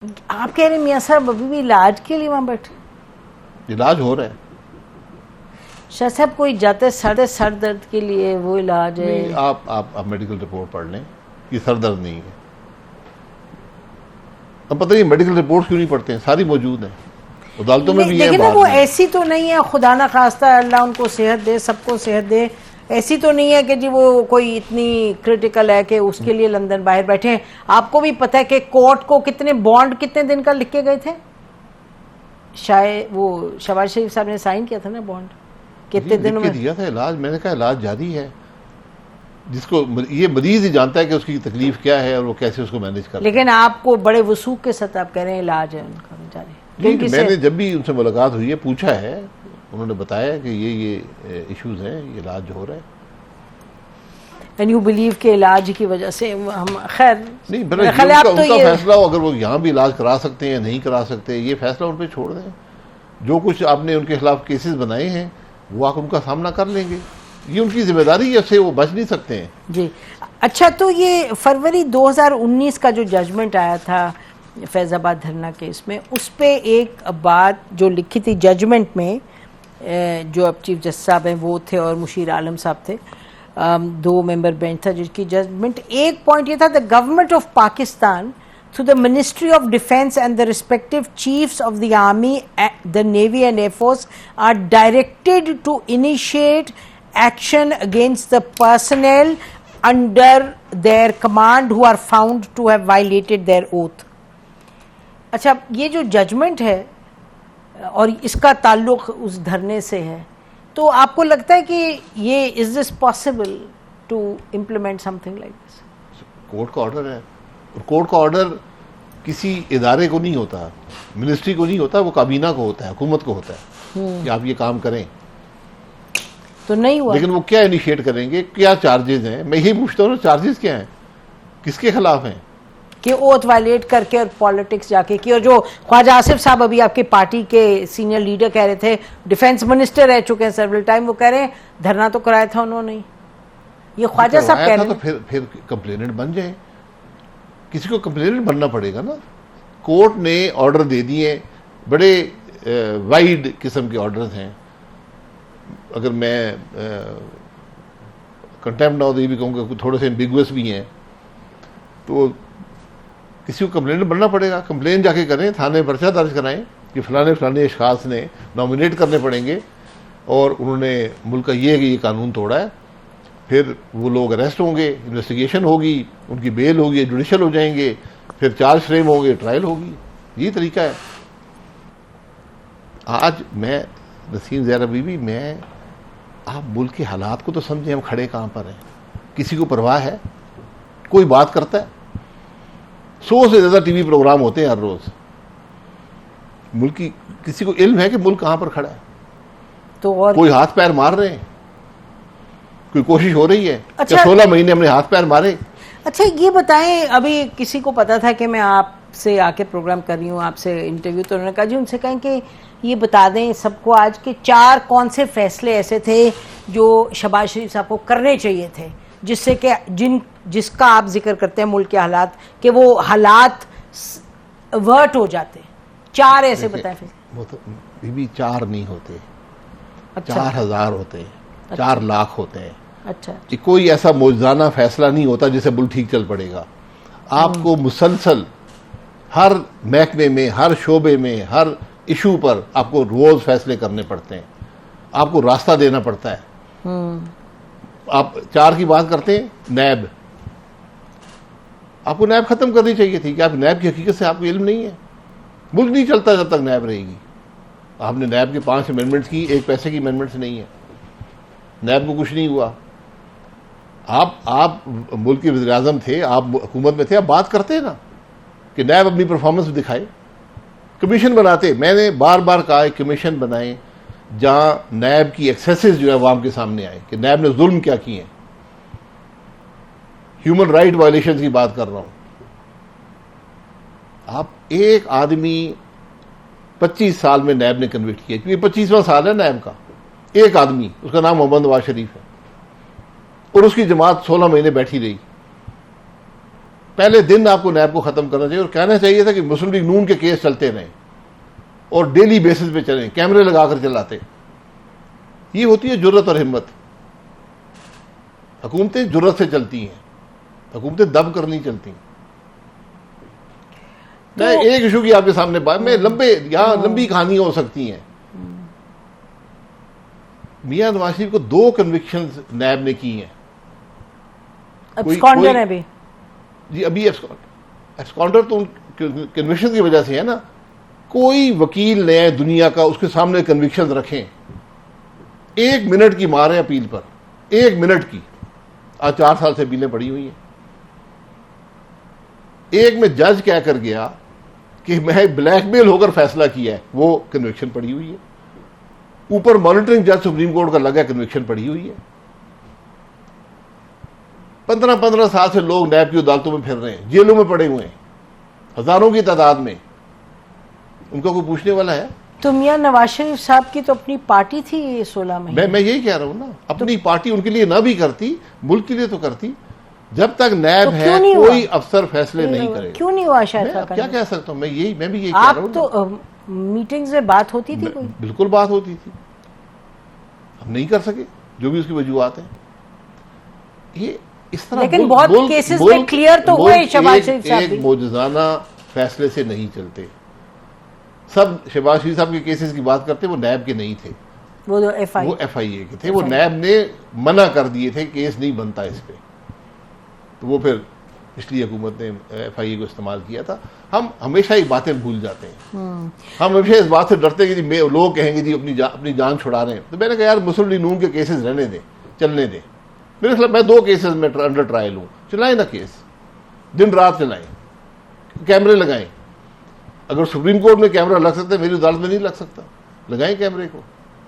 आप कह रहे हैं मियां साहब अभी भी इलाज के लिए वहां बैठे? इलाज हो रहा है शाह साहब, कोई जाते सर दर्द के लिए वो इलाज है? नहीं, आप मेडिकल रिपोर्ट पढ़ लें कि सर दर्द नहीं है। अब पता नहीं मेडिकल रिपोर्ट क्यों नहीं पढ़ते हैं, सारी मौजूद हैं अदालतों में भी है। लेकिन वो ऐसी तो नहीं है, खुदा ना खास्ता अल्लाह उनको सेहत दे, सबको सेहत दे, ऐसी तो नहीं है कि जी वो कोई इतनी क्रिटिकल है कि उसके लिए लंदन बाहर बैठे हैं। आपको भी पता है कि कोर्ट को कितने बॉन्ड कितने दिन का लिख के गए थे, शायद वो शहबाज शरीफ साहब ने साइन किया था ना बॉन्ड, कितने दिनों में दिया था इलाज। मैंने कहा इलाज जारी है, जिसको ये मरीज ही जानता है कि उसकी तकलीफ क्या है और वो कैसे उसको मैनेज कर। लेकिन आपको बड़े वसूख के साथ आप कह रहे हैं इलाज है उनका जारी। मैंने जब भी उनसे मुलाकात हुई है पूछा है, उन्होंने बताया कि ये इश्यूज हैं, ये इलाज हो रहा है। एंड यू बिलीव के इलाज की वजह से हम खैर नहीं, उनका फैसला हो, अगर वो यहाँ भी इलाज करा सकते हैं नहीं करा सकते, ये फैसला उन पर छोड़ दें। जो कुछ आपने उनके खिलाफ केसेस बनाए हैं वो आप उनका सामना कर लेंगे, ये उनकी जिम्मेदारी है, उससे वो बच नहीं सकते हैं जी। अच्छा, तो ये फरवरी 2019 का जो जजमेंट आया था फैज़ाबाद धरना केस में, उस पर एक बात जो लिखी थी जजमेंट में, जो अब चीफ जस्टिस साहब हैं वो थे और मुशीर आलम साहब थे, 2 मेंबर बेंच था जिसकी जजमेंट, एक पॉइंट ये था, the government of Pakistan through the Ministry of Defence and the respective chiefs of the Army, the Navy and Air Force are directed to initiate action against the personnel under their command who are found to have violated their oath. अच्छा, ये जो judgement है और इसका ताल्लुक उस धरने से है, तो आपको लगता है कि ये is this possible to implement something like this? Court का ऑर्डर है, कोर्ट का ऑर्डर किसी इदारे को नहीं होता, मिनिस्ट्री को नहीं होता, वो काबीना को होता है, हुकूमत को होता है कि आप ये काम करें। तो नहीं हुआ। लेकिन वो क्या इनिशिएट करेंगे, क्या चार्जेस हैं? मैं यही पूछता हूँ, चार्जेस क्या हैं, किसके खिलाफ हैं? कि ओथ वायलेट करके और पॉलिटिक्स जाके की। और जो ख्वाजा आसिफ साहब अभी आपके पार्टी के सीनियर लीडर कह रहे थे, डिफेंस मिनिस्टर रह चुके हैं सेवरल टाइम, वो कह रहे हैं धरना तो कराया था उन्होंने, ये ख्वाजा साहब कह रहे हैं। तो फिर कंप्लेनेंट बन जाए, किसी को कंप्लेनेंट बनना पड़ेगा ना। कोर्ट ने ऑर्डर दे दिए, बड़े वाइड किस्म के ऑर्डर्स हैं। अगर मैं कंटेम्प्ट ना हो तो ये भी कहूँगा थोड़े से एम्बिगुअस भी हैं, तो किसी को कंप्लेनेंट बनना पड़ेगा। कंप्लेन जाके करें, थाने पर्चा दर्ज कराएं कि फलाने फलाने अशखास ने नॉमिनेट करने पड़ेंगे और उन्होंने मुल्क का ये कानून तोड़ा है। फिर वो लोग अरेस्ट होंगे, इन्वेस्टिगेशन होगी, उनकी बेल होगी, जुडिशल हो जाएंगे, फिर चार्ज फ्रेम होंगे, ट्रायल होगी। ये तरीका है। आज मैं नसीम ज़हरा बीबी, मैं आप मुल्क के हालात को तो समझें, हम खड़े कहाँ पर हैं। किसी को परवाह है? कोई बात करता है? 100 से ज़्यादा टीवी प्रोग्राम होते हैं हर रोज़। मुल्क की किसी को इल्म है कि मुल्क कहाँ पर खड़ा है? तो और कोई हाथ पैर मार रहे हैं? कोई कोशिश हो रही है? अच्छा, 16 महीने हमने हाथ पैर मारे। अच्छा, ये बताएं, अभी किसी को पता था कि मैं आपसे आके प्रोग्राम कर रही हूँ, आपसे इंटरव्यू, तो उन्होंने कहा जी उनसे कहें कि ये बता दें सबको आज के 4 कौन से फैसले ऐसे थे जो शहबाज शरीफ साहब को करने चाहिए थे, जिससे कि जिसका आप जिक्र करते हैं मुल्क के हालात, कि वो हालात वर्ट हो जाते। 4 ऐसे बताएं। वो तो बीबी 4 नहीं होते, अच्छा, 4000 होते हैं, 4 लाख होते हैं। अच्छा, कि कोई ऐसा मौजूदाना फैसला नहीं होता जिससे मुल्क ठीक चल पड़ेगा। आपको मुसलसल हर महकमे में, हर शोबे में, हर इशू पर आपको रोज फैसले करने पड़ते हैं, आपको रास्ता देना पड़ता है। आप 4 की बात करते हैं, नैब, आपको नैब खत्म करनी चाहिए थी। कि आप नैब की हकीकत से आपको इल्म नहीं है? मुल्क नहीं चलता जब तक नैब रहेगी। आपने नैब के 5 अमेंडमेंट्स की, 1 पैसे की अमेंडमेंट्स नहीं है, नैब को कुछ नहीं हुआ। आप मुल्क के वज़ीर आज़म थे, आप हुकूमत में थे, आप बात करते ना कि नैब अपनी परफॉर्मेंस दिखाए, कमीशन बनाते। मैंने बार बार कहा है कमीशन बनाएं जहां नैब की एक्सेसेस जो है अवाम के सामने आए कि नैब ने जुल्म क्या किए हैं। ह्यूमन राइट वायलेशन की बात कर रहा हूं। आप एक आदमी 25 साल में नैब ने कन्विक्ट किया, क्योंकि 25वां साल है नैब का। एक आदमी, उसका नाम मोहम्मद नवाज शरीफ है, और उसकी जमात 16 महीने बैठी रही। पहले दिन आपको नैब को खत्म करना चाहिए और कहना चाहिए था कि मुस्लिम लीग नून के केस चलते रहें और डेली बेसिस पे चलें, कैमरे लगाकर चलाते। ये होती है जुर्रत और हिम्मत। हुकूमतें जुर्रत से चलती हैं, हुकूमतें दब कर नहीं चलती। तो एक इशू की आपके सामने बात में यहां लंबी कहानियां हो सकती हैं। मियां नवाज शरीफ को 2 कन्विक्शन नैब ने की हैं। एब्सकॉन्डर है भी जी, अभी एब्सकॉन्डर तो कन्विक्शन की वजह से है ना। कोई वकील नए दुनिया का उसके सामने कन्विक्शन रखें, 1 मिनट की मार है अपील पर, 1 मिनट की। आज 4 साल से अपीलें पड़ी हुई हैं। एक में जज क्या कर गया कि मैं ब्लैकमेल होकर फैसला किया है, वो कन्विक्शन पड़ी हुई है। ऊपर मॉनिटरिंग जज सुप्रीम कोर्ट का लगा, कन्विक्शन पड़ी हुई है। 15-15 साल से लोग नैब की अदालतों में फिर रहे हैं, जेलों में पड़े हुए हैं, हजारों की तादाद में। उनको कोई पूछने वाला है? तो मियां नवाज शरीफ साहब की तो अपनी पार्टी थी ये 16 महीने। मैं यही कह रहा हूं ना, अपनी पार्टी उनके लिए ना भी करती, मुल्क के लिए तो करती। जब तक नैब है कोई अफसर फैसले नहीं करेगा। क्यों नहीं हुआ शायद? क्या कह सकता हूं मैं भी यही कह रहा हूं। तो मीटिंग्स में बात होती थी कोई? बिल्कुल बात होती थी, हम नहीं कर सके, जो भी उसकी वजूहत है। ये इस तरह लेकिन बहुत केसेस में क्लियर तो हुए शहबाज शरीफ साहब भी। एक मौजूदाना फैसले से नहीं चलते। सब शहबाज शरीफ साहब के केसेस की बात करते, वो नैब के नहीं थे, वो तो FIA के थे। वो नैब ने मना कर दिए थे, केस नहीं बनता इस पे। तो वो फिर पिछली हुकूमत ने FIA को इस्तेमाल किया था। हम हमेशा ही बातें भूल जाते हैं। हम हमेशा इस बात से डरते हैं कि लोग कहेंगे जी अपनी जान छुड़ा रहे हैं। तो मैंने कहा यार मुस्लिम लीग नून के केसेस रहने दें, चलने दें। मेरे खिलाफ मैं 2 केसेस में अंडर ट्रायल हूं, चलाएं ना केस, दिन रात चलाएं, कैमरे लगाएं। अगर सुप्रीम कोर्ट में कैमरा लग सकता है, मेरी अदालत में नहीं लग सकता, लगाएं कैमरे को।